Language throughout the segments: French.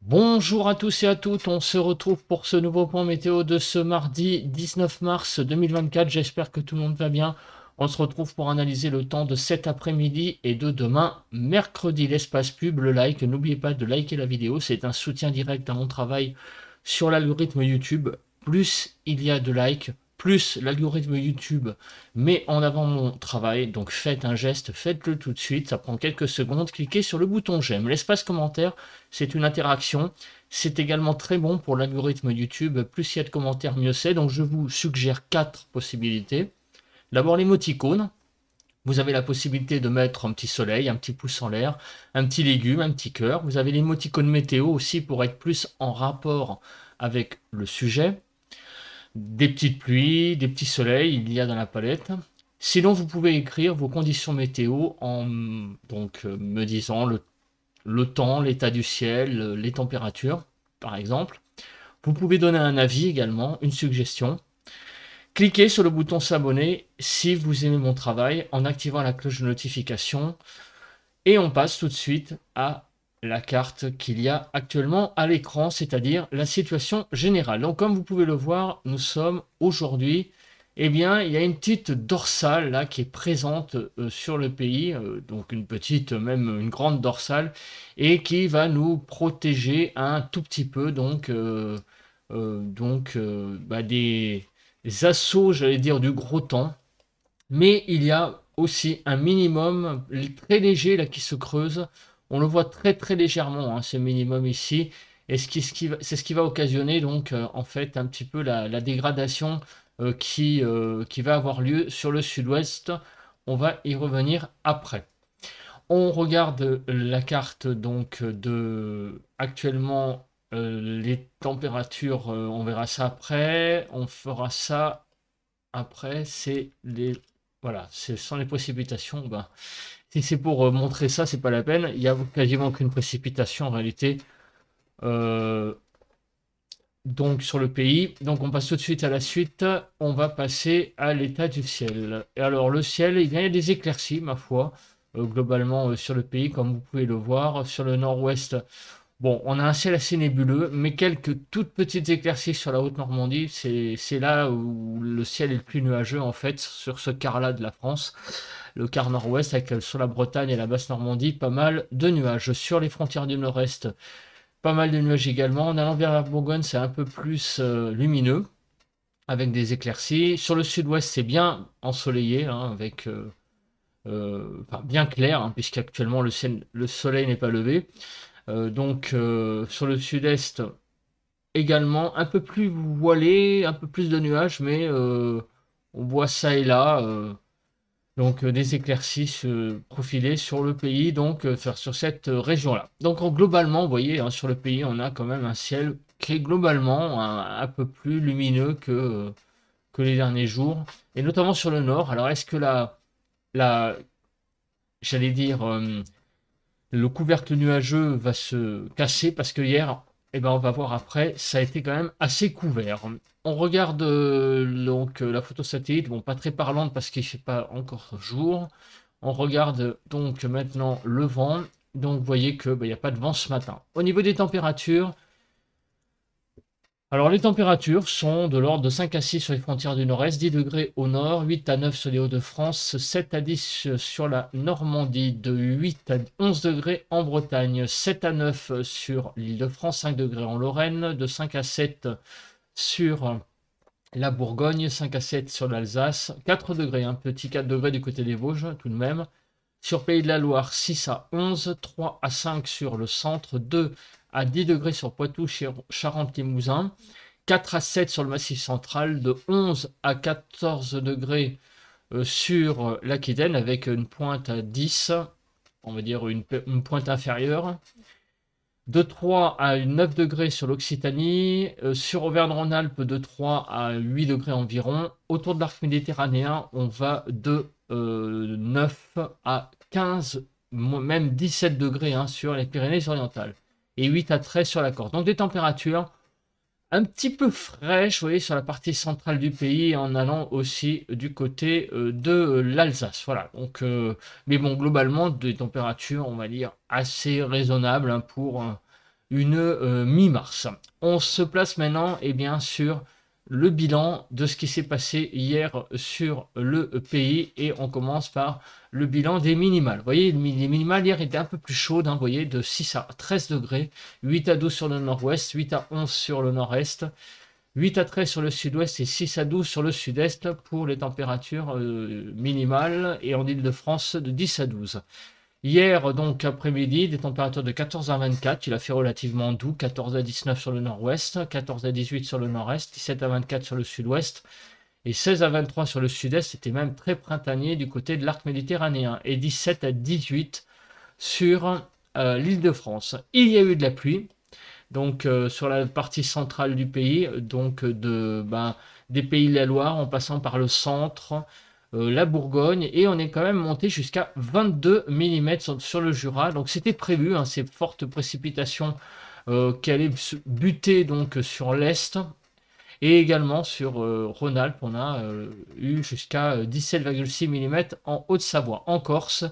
Bonjour à tous et à toutes, on se retrouve pour ce nouveau point météo de ce mardi 19 mars 2024. J'espère que tout le monde va bien. On se retrouve pour analyser le temps de cet après-midi et de demain, mercredi. L'espace pub, le like. N'oubliez pas de liker la vidéo, c'est un soutien direct à mon travail sur l'algorithme YouTube. Plus il y a de likes, plus l'algorithme YouTube met en avant mon travail. Donc faites un geste, faites-le tout de suite. Ça prend quelques secondes. Cliquez sur le bouton j'aime. L'espace commentaire, c'est une interaction. C'est également très bon pour l'algorithme YouTube. Plus il y a de commentaires, mieux c'est. Donc je vous suggère 4 possibilités. D'abord l'émoticône. Vous avez la possibilité de mettre un petit soleil, un petit pouce en l'air, un petit légume, un petit cœur. Vous avez l'émoticône météo aussi pour être plus en rapport avec le sujet. Des petites pluies, des petits soleils, il y a dans la palette. Sinon, vous pouvez écrire vos conditions météo en me disant le temps, l'état du ciel, les températures, par exemple. Vous pouvez donner un avis également, une suggestion. Cliquez sur le bouton s'abonner si vous aimez mon travail en activant la cloche de notification. Et on passe tout de suite à la carte qu'il y a actuellement à l'écran, c'est-à-dire la situation générale. Donc comme vous pouvez le voir, nous sommes aujourd'hui, eh bien, il y a une petite dorsale là qui est présente sur le pays, donc une petite, même une grande dorsale, et qui va nous protéger un tout petit peu des assauts, j'allais dire, du gros temps. Mais il y a aussi un minimum très léger là qui se creuse. On le voit très très légèrement, hein, ce minimum ici. Et c'est ce qui va occasionner donc en fait un petit peu la dégradation qui va avoir lieu sur le sud-ouest. On va y revenir après. On regarde la carte donc de actuellement les températures, on verra ça après. On fera ça après, c'est les voilà, ce sont les précipitations. Ben, si c'est pour montrer ça, c'est pas la peine. Il y a quasiment aucune précipitation en réalité. Euh, donc sur le pays. Donc on passe tout de suite à la suite. On va passer à l'état du ciel. Et alors le ciel, il y a des éclaircies, ma foi, globalement sur le pays, comme vous pouvez le voir. Sur le nord-ouest, bon, on a un ciel assez nébuleux, mais quelques toutes petites éclaircies sur la Haute-Normandie. C'est là où le ciel est le plus nuageux, en fait, sur ce quart-là de la France. Le quart nord-ouest, avec sur la Bretagne et la Basse-Normandie, pas mal de nuages. Sur les frontières du nord-est, pas mal de nuages également. En allant vers la Bourgogne, c'est un peu plus lumineux, avec des éclaircies. Sur le sud-ouest, c'est bien ensoleillé, hein, avec enfin, bien clair, hein, puisqu'actuellement le soleil n'est pas levé. Sur le sud-est, également un peu plus voilé, un peu plus de nuages, mais on voit ça et là, des éclaircies se profiler sur le pays, sur cette région-là. Donc globalement, vous voyez, hein, sur le pays, on a quand même un ciel qui est globalement un peu plus lumineux que les derniers jours, et notamment sur le nord. Alors est-ce que la j'allais dire, le couvercle nuageux va se casser parce que hier, eh ben, on va voir après, ça a été quand même assez couvert. On regarde la photo satellite, bon, pas très parlante parce qu'il ne fait pas encore jour. On regarde donc maintenant le vent. Donc vous voyez que il n'y a pas de vent ce matin. Au niveau des températures, alors les températures sont de l'ordre de 5 à 6 sur les frontières du nord-est, 10 degrés au nord, 8 à 9 sur les Hauts-de-France, 7 à 10 sur la Normandie, de 8 à 11 degrés en Bretagne, 7 à 9 sur l'Île-de-France, 5 degrés en Lorraine, de 5 à 7 sur la Bourgogne, 5 à 7 sur l'Alsace, 4 degrés, un petit 4 degrés du côté des Vosges tout de même. Sur Pays de la Loire, 6 à 11, 3 à 5 sur le centre, 2 à 10 degrés sur Poitou, Charente-Limousin, 4 à 7 sur le Massif central, de 11 à 14 degrés sur l'Aquitaine, avec une pointe à 10, on va dire une pointe inférieure, de 3 à 9 degrés sur l'Occitanie, sur Auvergne-Rhône-Alpes de 3 à 8 degrés environ. Autour de l'arc méditerranéen, on va de 9 à 15, même 17 degrés hein, sur les Pyrénées-Orientales et 8 à 13 sur la Corse. Donc des températures un petit peu fraîches, vous voyez, sur la partie centrale du pays en allant aussi du côté de l'Alsace. Voilà, mais bon, globalement, des températures, on va dire, assez raisonnables hein, pour une mi-mars. On se place maintenant et bien sur le bilan de ce qui s'est passé hier sur le pays et on commence par le bilan des minimales. Vous voyez, les minimales hier étaient un peu plus chaudes, hein, vous voyez, de 6 à 13 degrés, 8 à 12 sur le nord-ouest, 8 à 11 sur le nord-est, 8 à 13 sur le sud-ouest et 6 à 12 sur le sud-est pour les températures minimales et en Île-de-France de 10 à 12. Hier, donc après-midi, des températures de 14 à 24, il a fait relativement doux, 14 à 19 sur le nord-ouest, 14 à 18 sur le nord-est, 17 à 24 sur le sud-ouest, et 16 à 23 sur le sud-est, c'était même très printanier du côté de l'arc méditerranéen, et 17 à 18 sur l'Île-de-France. Il y a eu de la pluie, donc sur la partie centrale du pays, donc des Pays de la Loire, en passant par le centre, la Bourgogne, et on est quand même monté jusqu'à 22 mm sur le Jura, donc c'était prévu, hein, ces fortes précipitations qui allaient buter donc sur l'Est, et également sur Rhône-Alpes, on a eu jusqu'à 17,6 mm en Haute-Savoie. En Corse,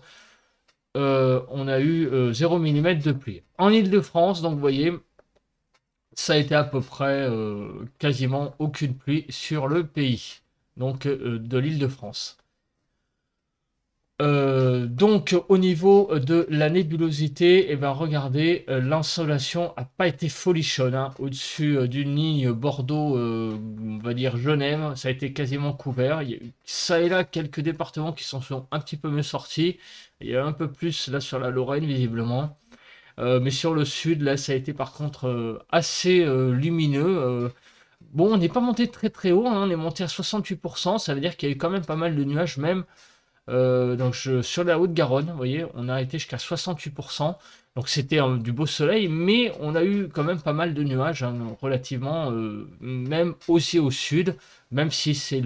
on a eu 0 mm de pluie. En Île-de-France, donc vous voyez, ça a été à peu près quasiment aucune pluie sur le pays, donc de l'Île-de-France. Donc au niveau de la nébulosité, regardez, l'insolation n'a pas été folichonne, hein, au-dessus d'une ligne Bordeaux, on va dire Genève, ça a été quasiment couvert. Il y a eu ça et là quelques départements qui sont un petit peu mieux sortis. Il y a un peu plus là sur la Lorraine visiblement. Mais sur le sud, là, ça a été par contre assez lumineux. Bon, on n'est pas monté très très haut, hein, on est monté à 68%, ça veut dire qu'il y a eu quand même pas mal de nuages, même sur la Haute-Garonne, vous voyez, on a été jusqu'à 68%. Donc c'était du beau soleil, mais on a eu quand même pas mal de nuages, hein, relativement, même aussi au sud, même si c'est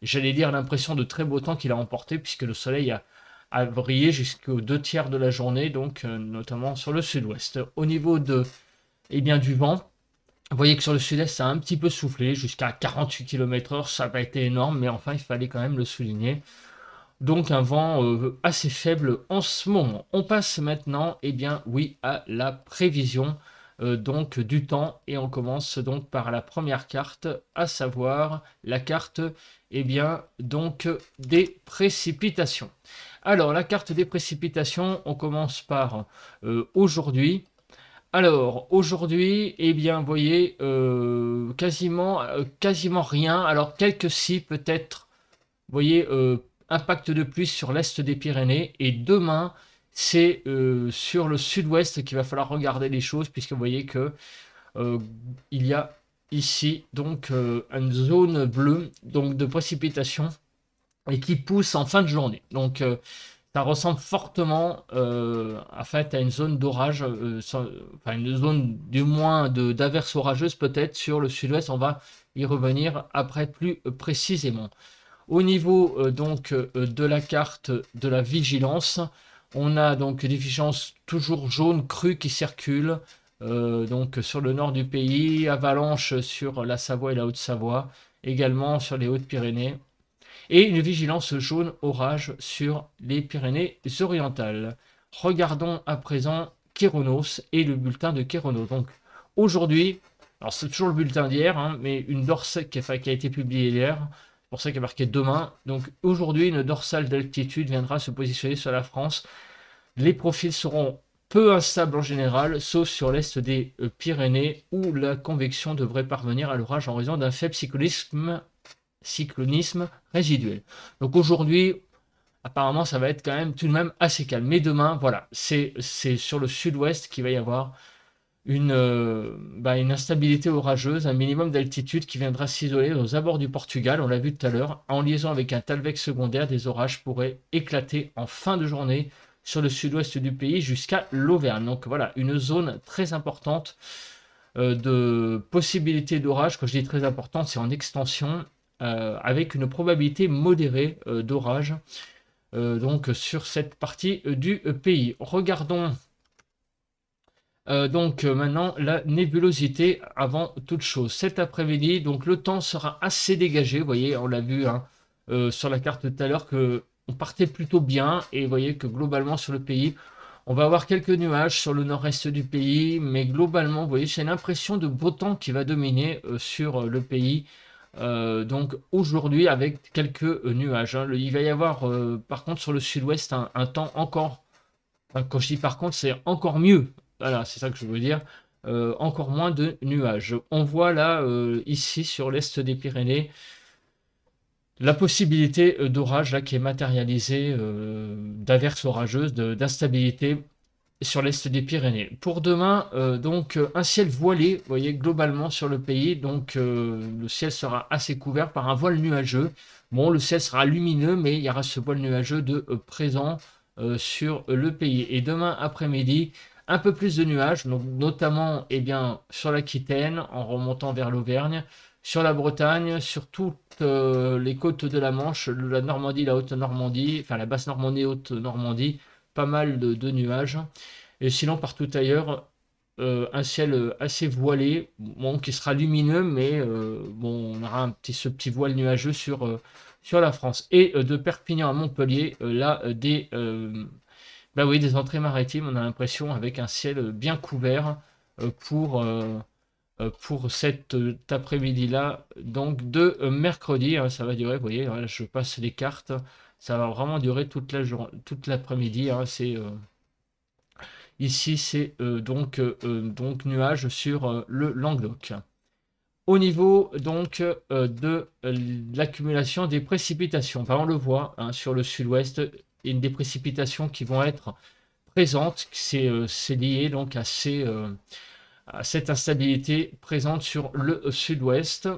j'allais dire l'impression de très beau temps qu'il a emporté, puisque le soleil a brillé jusqu'aux 2 tiers de la journée, donc notamment sur le sud-ouest. Au niveau du vent, vous voyez que sur le sud-est, ça a un petit peu soufflé jusqu'à 48 km/h. Ça n'a pas été énorme, mais enfin, il fallait quand même le souligner. Donc, un vent assez faible en ce moment. On passe maintenant, à la prévision donc du temps. Et on commence donc par la première carte, à savoir la carte des précipitations. Alors, la carte des précipitations, on commence par aujourd'hui. Alors, aujourd'hui, vous voyez, quasiment rien. Alors, quelques si, peut-être, vous voyez, impact de pluie sur l'est des Pyrénées. Et demain, c'est sur le sud-ouest qu'il va falloir regarder les choses, puisque vous voyez que il y a ici, donc, une zone bleue, donc, de précipitation, et qui pousse en fin de journée. Donc, ça ressemble fortement à une zone d'orage, une zone du moins d'averses orageuses peut-être sur le sud-ouest. On va y revenir après plus précisément. Au niveau de la carte de la vigilance, on a donc des vigilances toujours jaunes crues qui circulent donc sur le nord du pays, avalanche sur la Savoie et la Haute-Savoie, également sur les Hautes-Pyrénées, et une vigilance jaune orage sur les Pyrénées-Orientales. Regardons à présent Kéronos et le bulletin de Kéronos. Donc aujourd'hui, alors c'est toujours le bulletin d'hier, hein, mais une dorsale qui a été publiée hier, c'est pour ça qu'il y a marqué demain. Donc aujourd'hui, une dorsale d'altitude viendra se positionner sur la France. Les profils seront peu instables en général, sauf sur l'est des Pyrénées, où la convection devrait parvenir à l'orage en raison d'un faible cyclonisme résiduel. Donc aujourd'hui, apparemment, ça va être quand même tout de même assez calme. Mais demain, voilà, c'est sur le sud-ouest qu'il va y avoir une instabilité orageuse, un minimum d'altitude qui viendra s'isoler aux abords du Portugal. On l'a vu tout à l'heure, en liaison avec un talweg secondaire, des orages pourraient éclater en fin de journée sur le sud-ouest du pays jusqu'à l'Auvergne. Donc voilà, une zone très importante de possibilité d'orage. Quand je dis très importante, c'est en extension, avec une probabilité modérée d'orage donc sur cette partie du pays. Regardons maintenant la nébulosité avant toute chose. Cet après-midi, donc le temps sera assez dégagé. Vous voyez, on l'a vu hein, sur la carte tout à l'heure que on partait plutôt bien, et vous voyez que globalement sur le pays, On va avoir quelques nuages sur le nord-est du pays, mais globalement, vous voyez, j'ai l'impression de beau temps qui va dominer sur le pays. Donc aujourd'hui, avec quelques nuages, hein. Il va y avoir, par contre, sur le sud-ouest, un temps encore. Enfin, quand je dis par contre, c'est encore mieux. Voilà, c'est ça que je veux dire. Encore moins de nuages. On voit là, ici, sur l'est des Pyrénées, la possibilité d'orage là qui est matérialisée, d'averses orageuses, d'instabilité sur l'est des Pyrénées. Pour demain, donc un ciel voilé, vous voyez, globalement sur le pays. Donc le ciel sera assez couvert par un voile nuageux. Bon, le ciel sera lumineux, mais il y aura ce voile nuageux de présent sur le pays. Et demain après-midi, un peu plus de nuages, donc notamment eh bien, sur l'Aquitaine, en remontant vers l'Auvergne, sur la Bretagne, sur toutes les côtes de la Manche, la Normandie, la Haute-Normandie, enfin la Basse-Normandie, Haute-Normandie, pas mal de nuages. Et sinon, partout ailleurs, un ciel assez voilé, bon, qui sera lumineux, mais bon, on aura ce petit voile nuageux sur la France. Et de Perpignan à Montpellier, là, bah oui, des entrées maritimes, on a l'impression avec un ciel bien couvert pour cet après-midi-là, donc de mercredi, hein, ça va durer, vous voyez, là, je passe les cartes, ça va vraiment durer toute la journée, toute l'après-midi, hein, ici c'est donc nuage sur le Languedoc. Au niveau donc de l'accumulation des précipitations, enfin, on le voit hein, sur le sud-ouest, des précipitations qui vont être présentes, c'est lié donc à cette instabilité présente sur le sud-ouest.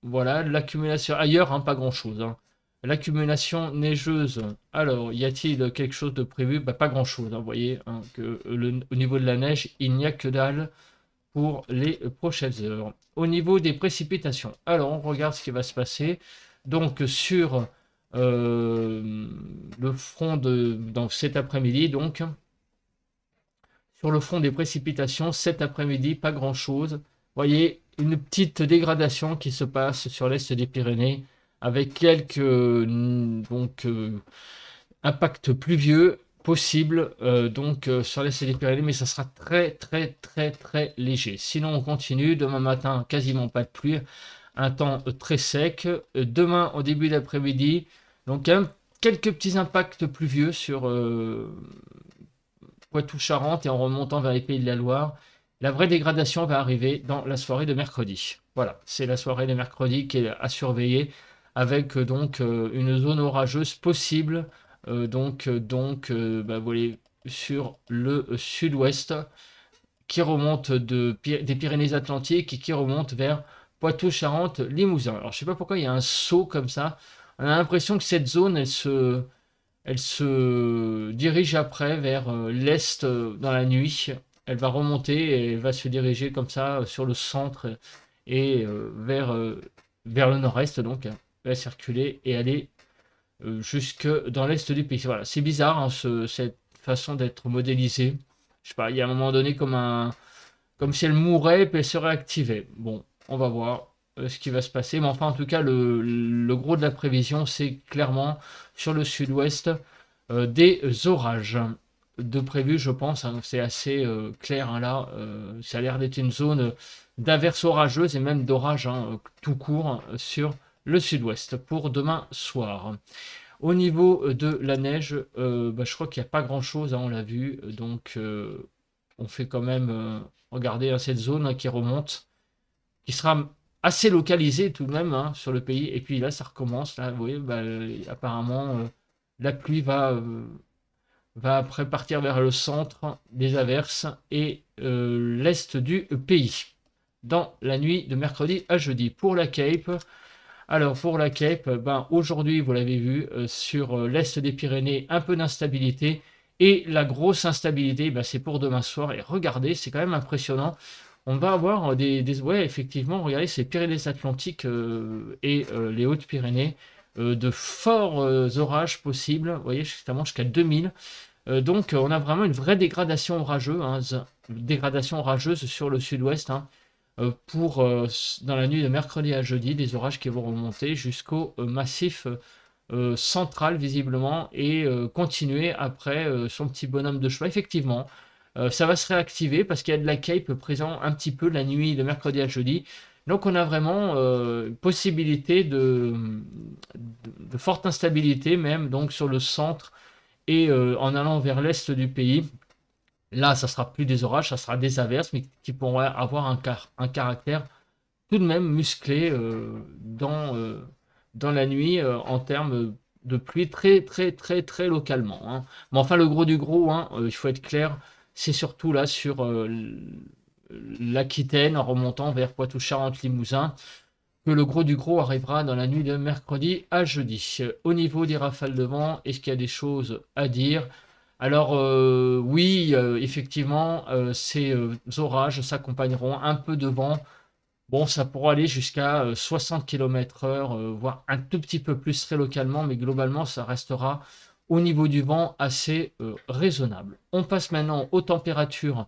Voilà, l'accumulation ailleurs, hein, pas grand-chose. Hein. L'accumulation neigeuse, alors y a-t-il quelque chose de prévu? Bah, pas grand-chose, hein, vous voyez, hein, au niveau de la neige, il n'y a que dalle pour les prochaines heures. Au niveau des précipitations, alors on regarde ce qui va se passer. Donc sur le front dans cet après-midi, donc sur le front des précipitations, cet après-midi, pas grand-chose. Vous voyez, une petite dégradation qui se passe sur l'est des Pyrénées, avec quelques impacts pluvieux possibles sur l'est des Pyrénées, mais ça sera très très très très léger. Sinon, on continue. Demain matin, quasiment pas de pluie. Un temps très sec. Demain, au début d'après-midi, donc quelques petits impacts pluvieux sur Poitou-Charentes et en remontant vers les Pays de la Loire. La vraie dégradation va arriver dans la soirée de mercredi. Voilà, c'est la soirée de mercredi qui est à surveiller avec une zone orageuse possible vous voyez, sur le sud-ouest qui remonte des Pyrénées-Atlantiques et qui remonte vers Poitou-Charentes, Limousin. Alors je sais pas pourquoi il y a un saut comme ça. On a l'impression que cette zone, elle se dirige après vers l'est dans la nuit. Elle va remonter et elle va se diriger comme ça sur le centre et vers le nord-est. Donc, elle va circuler et aller jusque dans l'est du pays. Voilà, c'est bizarre hein, cette façon d'être modélisée. Je sais pas, il y a un moment donné comme si elle mourait puis elle se réactivait. Bon, on va voir ce qui va se passer. Mais enfin, en tout cas, le gros de la prévision, c'est clairement sur le sud-ouest des orages de prévu, je pense. Hein, c'est assez clair hein, là. Ça a l'air d'être une zone d'averses orageuses et même d'orage hein, tout court sur le sud-ouest pour demain soir. Au niveau de la neige, je crois qu'il n'y a pas grand-chose, hein, on l'a vu. Donc, on fait quand même regarder hein, cette zone hein, qui remonte, qui sera assez localisée tout de même hein, sur le pays. Et puis là, ça recommence. Là, vous voyez, apparemment, la pluie va après partir vers le centre des averses et l'est du pays dans la nuit de mercredi à jeudi. Pour la Cape, alors pour la Cape, aujourd'hui, vous l'avez vu, sur l'est des Pyrénées, un peu d'instabilité. Et la grosse instabilité, c'est pour demain soir. Et regardez, c'est quand même impressionnant. On va avoir ouais, effectivement, regardez, c'est Pyrénées-Atlantiques et les Hautes-Pyrénées. De forts orages possibles, vous voyez, justement jusqu'à 2000. Donc on a vraiment une vraie dégradation orageuse sur le sud-ouest hein, dans la nuit de mercredi à jeudi, des orages qui vont remonter jusqu'au massif centrale visiblement et continuer après son petit bonhomme de chemin. Effectivement, ça va se réactiver parce qu'il y a de la cape présent un petit peu la nuit de mercredi à jeudi. Donc on a vraiment possibilité de forte instabilité même donc sur le centre et en allant vers l'est du pays. Là, ça sera plus des orages, ça sera des averses, mais qui pourraient avoir un caractère tout de même musclé dans la nuit en termes de pluie très très très très localement, hein. Mais enfin, le gros du gros, hein, il faut être clair, c'est surtout là sur l'Aquitaine en remontant vers Poitou-Charentes-Limousin que le gros du gros arrivera dans la nuit de mercredi à jeudi. Au niveau des rafales de vent, est-ce qu'il y a des choses à dire? Alors oui, effectivement, ces orages s'accompagneront un peu de vent. Bon, ça pourra aller jusqu'à 60 km/h, voire un tout petit peu plus très localement, mais globalement, ça restera au niveau du vent assez raisonnable. On passe maintenant aux températures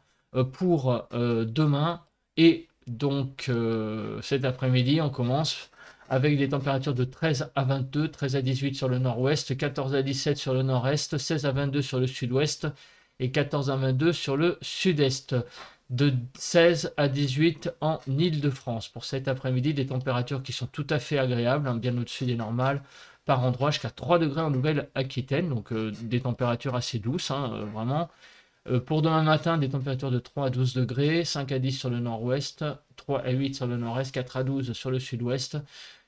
pour demain et donc cet après-midi, on commence avec des températures de 13 à 22, 13 à 18 sur le nord-ouest, 14 à 17 sur le nord-est, 16 à 22 sur le sud-ouest et 14 à 22 sur le sud-est. De 16 à 18 en Île-de-France. Pour cet après-midi, des températures qui sont tout à fait agréables, hein, bien au-dessus des normales, par endroit jusqu'à 3 degrés en Nouvelle-Aquitaine, donc des températures assez douces, hein, vraiment. Pour demain matin, des températures de 3 à 12 degrés, 5 à 10 sur le nord-ouest, 3 à 8 sur le nord-est, 4 à 12 sur le sud-ouest,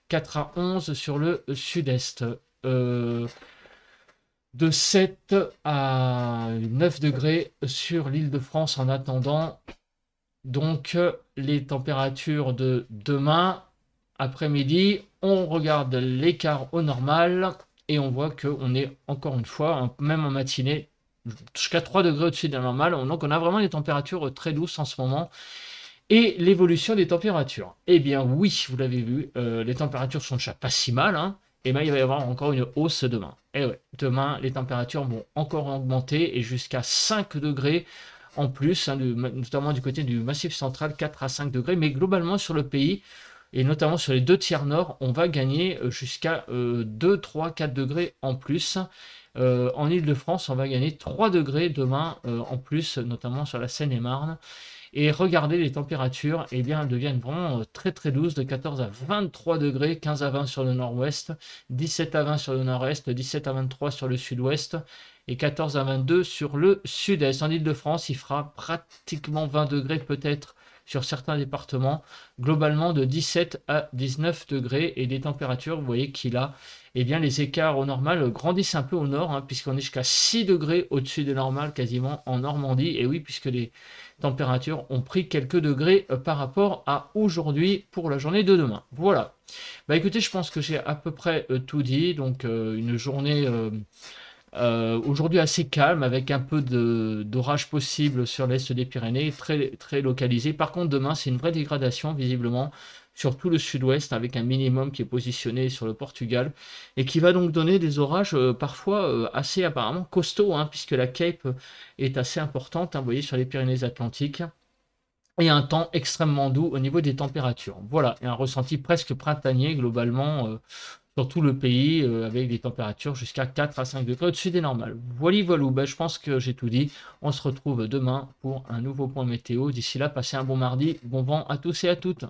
4 à 11 sur le sud-est. De 7 à 9 degrés sur l'île de France en attendant donc les températures de demain après-midi. On regarde l'écart au normal et on voit qu'on est encore une fois, même en matinée, jusqu'à 3 degrés au-dessus de la normale. Donc on a vraiment des températures très douces en ce moment. Et l'évolution des températures. Eh bien oui, vous l'avez vu, les températures sont déjà pas si mal, hein. Et bien il va y avoir encore une hausse demain. Et ouais, demain les températures vont encore augmenter et jusqu'à 5 degrés en plus, hein, notamment du côté du Massif central, 4 à 5 degrés. Mais globalement sur le pays, et notamment sur les 2 tiers nord, on va gagner jusqu'à 2, 3, 4 degrés en plus. En Île-de-France, on va gagner 3 degrés demain en plus, notamment sur la Seine-et-Marne. Et regardez les températures, eh bien, elles deviennent vraiment très très douces, de 14 à 23 degrés, 15 à 20 sur le nord-ouest, 17 à 20 sur le nord-est, 17 à 23 sur le sud-ouest et 14 à 22 sur le sud-est. En Île-de-France, il fera pratiquement 20 degrés peut-être sur certains départements, globalement de 17 à 19 degrés et des températures, vous voyez qu'il a, eh bien, les écarts au normal grandissent un peu au nord, hein, puisqu'on est jusqu'à 6 degrés au-dessus des normales quasiment en Normandie, et oui, puisque les températures ont pris quelques degrés par rapport à aujourd'hui pour la journée de demain. Voilà. Bah écoutez, je pense que j'ai à peu près tout dit, donc une journée aujourd'hui assez calme avec un peu d'orage possible sur l'est des Pyrénées, très, très localisé. Par contre, demain, c'est une vraie dégradation visiblement sur tout le sud-ouest avec un minimum qui est positionné sur le Portugal et qui va donc donner des orages parfois assez apparemment costauds, hein, puisque la Cape est assez importante, hein, vous voyez, sur les Pyrénées-Atlantiques. Et un temps extrêmement doux au niveau des températures. Voilà, et un ressenti presque printanier globalement sur tout le pays, avec des températures jusqu'à 4 à 5 degrés au-dessus des normales. Voilà, voilà, ben, je pense que j'ai tout dit. On se retrouve demain pour un nouveau point météo. D'ici là, passez un bon mardi. Bon vent à tous et à toutes.